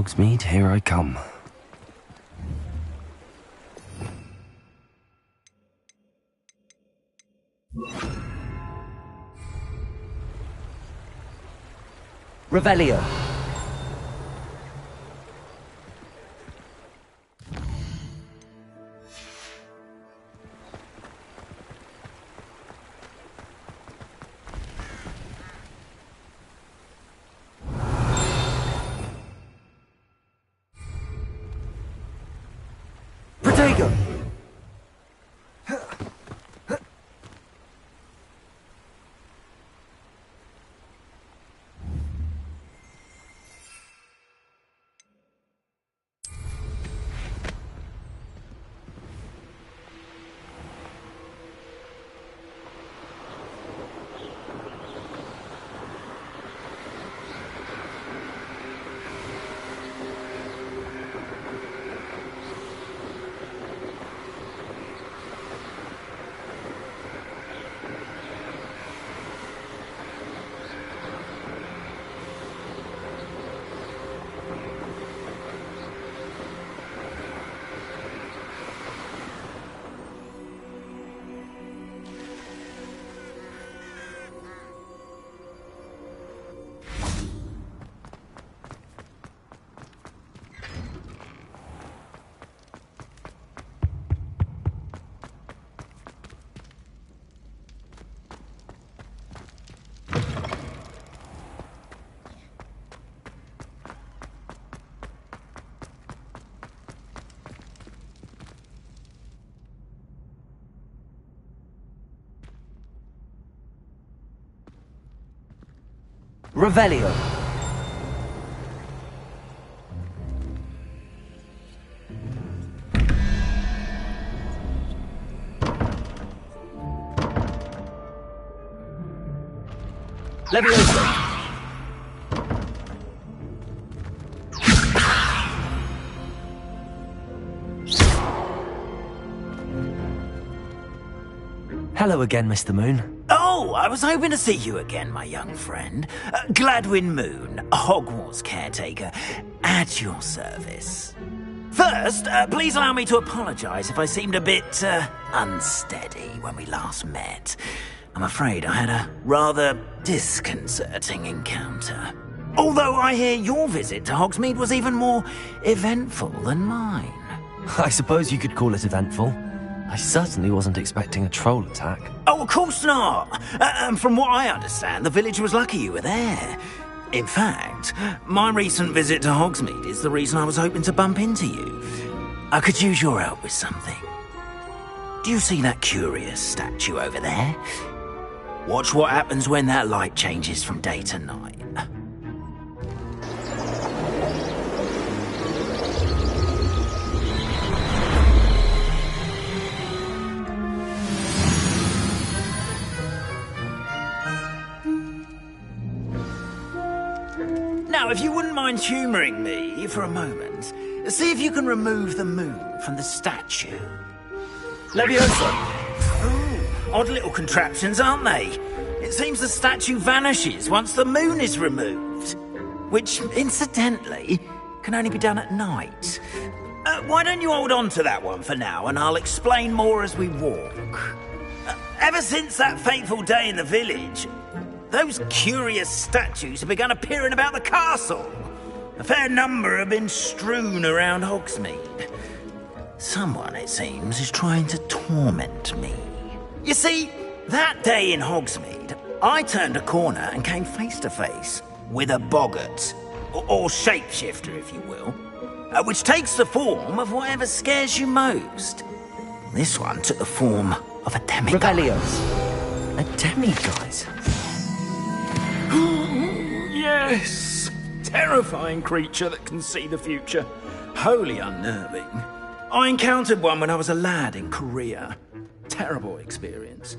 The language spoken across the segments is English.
Hogsmeade, here I come. Revelio. Protego. Revelio. Levioso. Hello again, Mr. Moon. Oh, I was hoping to see you again, my young friend. Gladwin Moon, Hogwarts caretaker, at your service. First, please allow me to apologise if I seemed a bit, unsteady when we last met. I'm afraid I had a rather disconcerting encounter. Although I hear your visit to Hogsmeade was even more eventful than mine. I suppose you could call it eventful. I certainly wasn't expecting a troll attack. Oh, of course not. And from what I understand, the village was lucky you were there. In fact, my recent visit to Hogsmeade is the reason I was hoping to bump into you. I could use your help with something. Do you see that curious statue over there? Watch what happens when that light changes from day to night. Now, if you wouldn't mind humouring me for a moment, see if you can remove the moon from the statue. Levioso. Oh, odd little contraptions, aren't they? It seems the statue vanishes once the moon is removed. Which, incidentally, can only be done at night. Why don't you hold on to that one for now, and I'll explain more as we walk. Ever since that fateful day in the village, those curious statues have begun appearing about the castle. A fair number have been strewn around Hogsmeade. Someone, it seems, is trying to torment me. You see, that day in Hogsmeade, I turned a corner and came face to face with a boggart, or shapeshifter, if you will, which takes the form of whatever scares you most. This one took the form of a demiguise. Revelio. A demiguise? Yes! Terrifying creature that can see the future. Wholly unnerving. I encountered one when I was a lad in Korea. Terrible experience.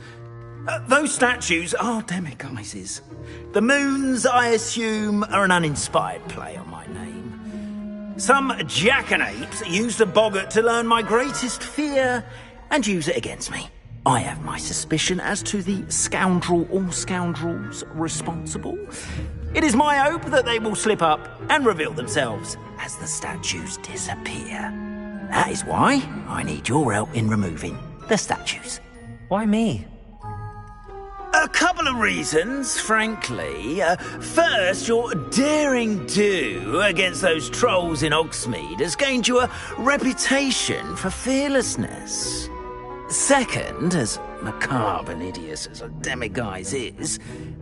Those statues are demiguises. The moons, I assume, are an uninspired play on my name. Some jackanapes used a boggart to learn my greatest fear and use it against me. I have my suspicion as to the scoundrel or scoundrels responsible. It is my hope that they will slip up and reveal themselves as the statues disappear. That is why I need your help in removing the statues. Why me? A couple of reasons, frankly. First, your daring do against those trolls in Hogsmeade has gained you a reputation for fearlessness. Second, as macabre and hideous as a demiguise is,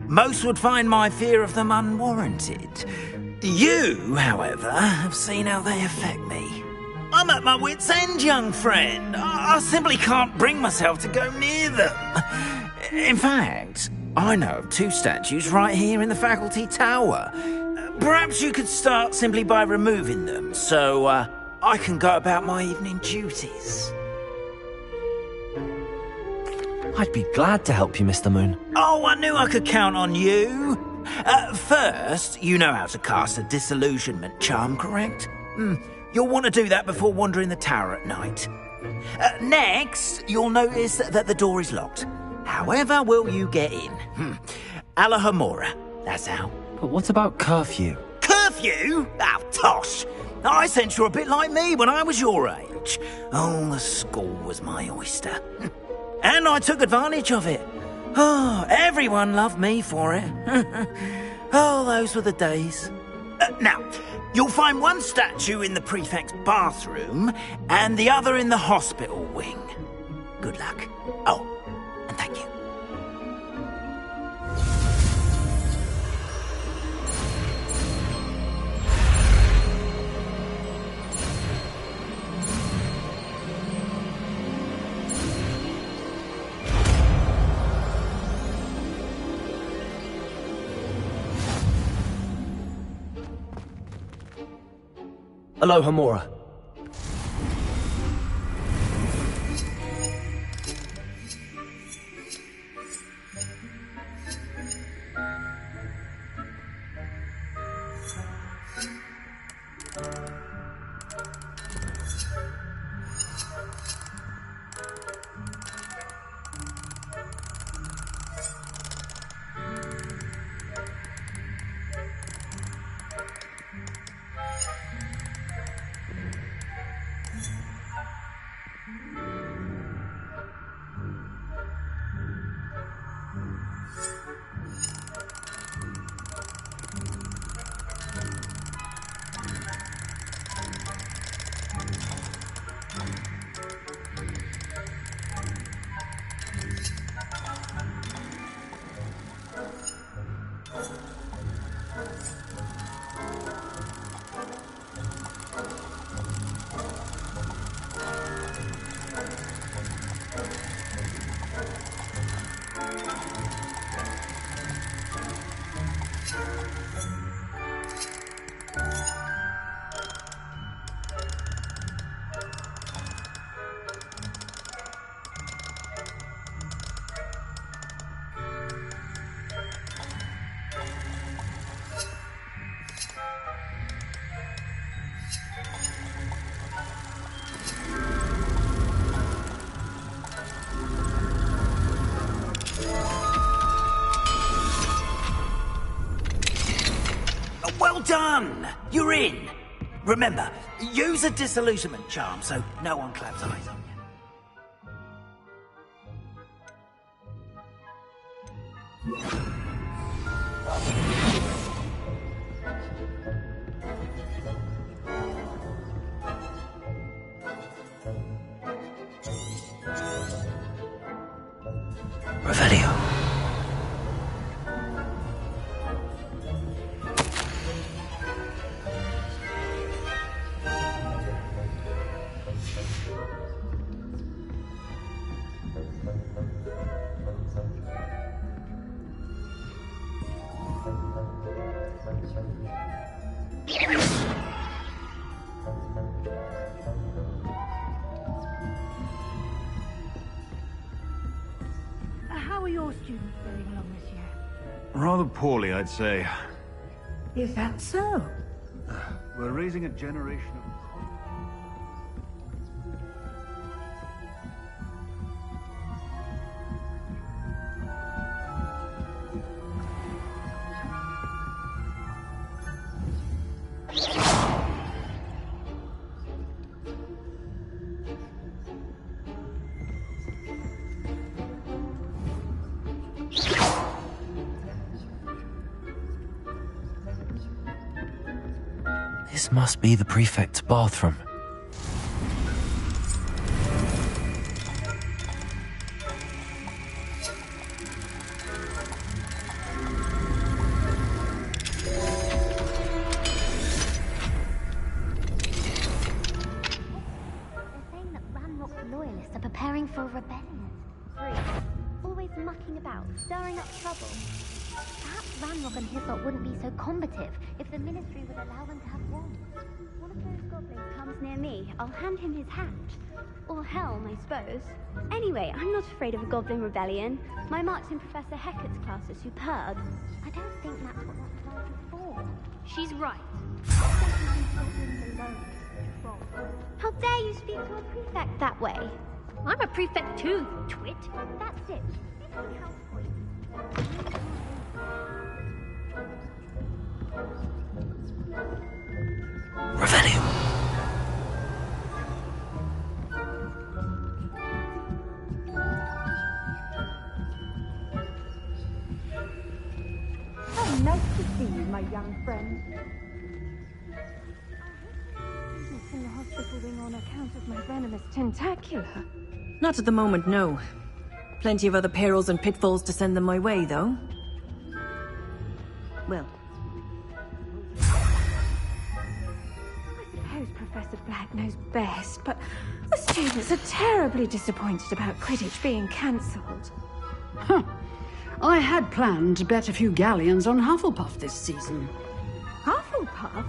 most would find my fear of them unwarranted. You, however, have seen how they affect me. I'm at my wit's end, young friend. I simply can't bring myself to go near them. In fact, I know of 2 statues right here in the faculty tower. Perhaps you could start simply by removing them, so I can go about my evening duties. I'd be glad to help you, Mr. Moon. Oh, I knew I could count on you. First, you know how to cast a disillusionment charm, correct? You'll want to do that before wandering the tower at night. Next, you'll notice that the door is locked. However will you get in? Alohomora, that's how. But what about curfew? Curfew? Oh, tosh. I sense you're a bit like me when I was your age. Oh, the school was my oyster. And I took advantage of it. Oh, everyone loved me for it. Oh, those were the days. Now, you'll find one statue in the prefect's bathroom and the other in the hospital wing. Good luck. Oh, and thank you. Alohomora. Well done! You're in. Remember, use a disillusionment charm so no one claps eyes on you. Revelio. How are your students getting along this year? Rather poorly, I'd say. Is that so? We're raising a generation of... This must be the prefect's bathroom. Preparing for a rebellion. 3. Always mucking about, stirring up trouble. Perhaps Ranrock and Hislop wouldn't be so combative if the Ministry would allow them to have wands. One of those goblins comes near me, I'll hand him his hat. Or helm, I suppose. Anyway, I'm not afraid of a goblin rebellion. My marks in Professor Hecat's class are superb. I don't think that's what that class is for. She's right. How dare you speak to a prefect that way? I'm a prefect too, you twit. That's it. Give me house points. Revelio. How nice to see you, my young friend. It's in the hospital wing on account of my venomous tentacula. Not at the moment, no. Plenty of other perils and pitfalls to send them my way, though. Well, I suppose Professor Black knows best, but the students are terribly disappointed about Quidditch being cancelled. Huh. I had planned to bet a few galleons on Hufflepuff this season. Hufflepuff?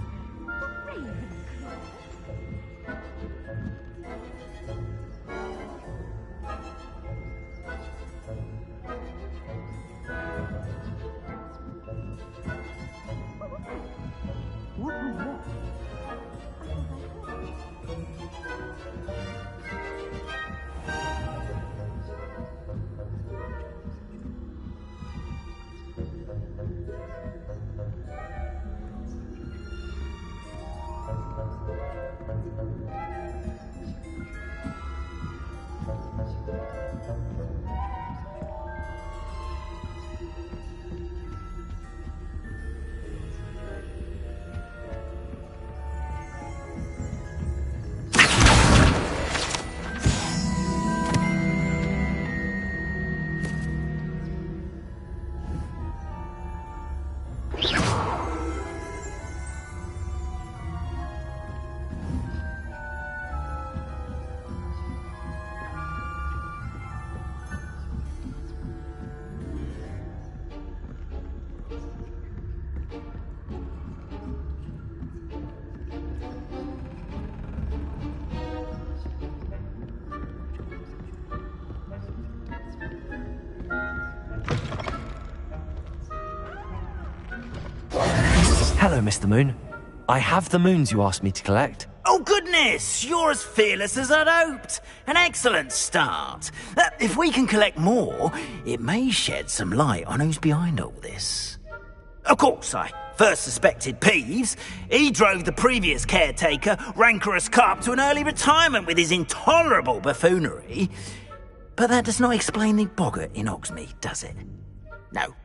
Hello, Mr. Moon. I have the moons you asked me to collect. Oh, goodness! You're as fearless as I'd hoped. An excellent start. If we can collect more, it may shed some light on who's behind all this. Of course, I first suspected Peeves. He drove the previous caretaker, Rancorous Carp, to an early retirement with his intolerable buffoonery. But that does not explain the boggart in Hogsmeade, does it? No.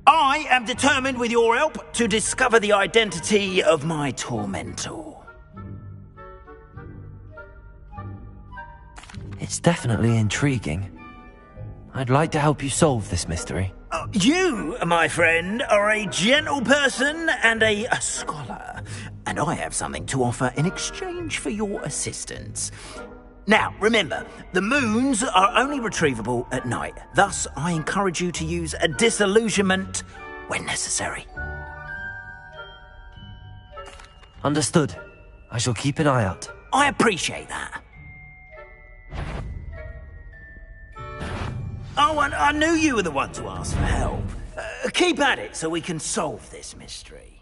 I am determined, with your help, to discover the identity of my tormentor. It's definitely intriguing. I'd like to help you solve this mystery. You, my friend, are a gentle person and a scholar, and I have something to offer in exchange for your assistance. Now, remember, the moons are only retrievable at night. Thus, I encourage you to use a disillusionment when necessary. Understood. I shall keep an eye out. I appreciate that. Oh, and I knew you were the one to ask for help. Keep at it so we can solve this mystery.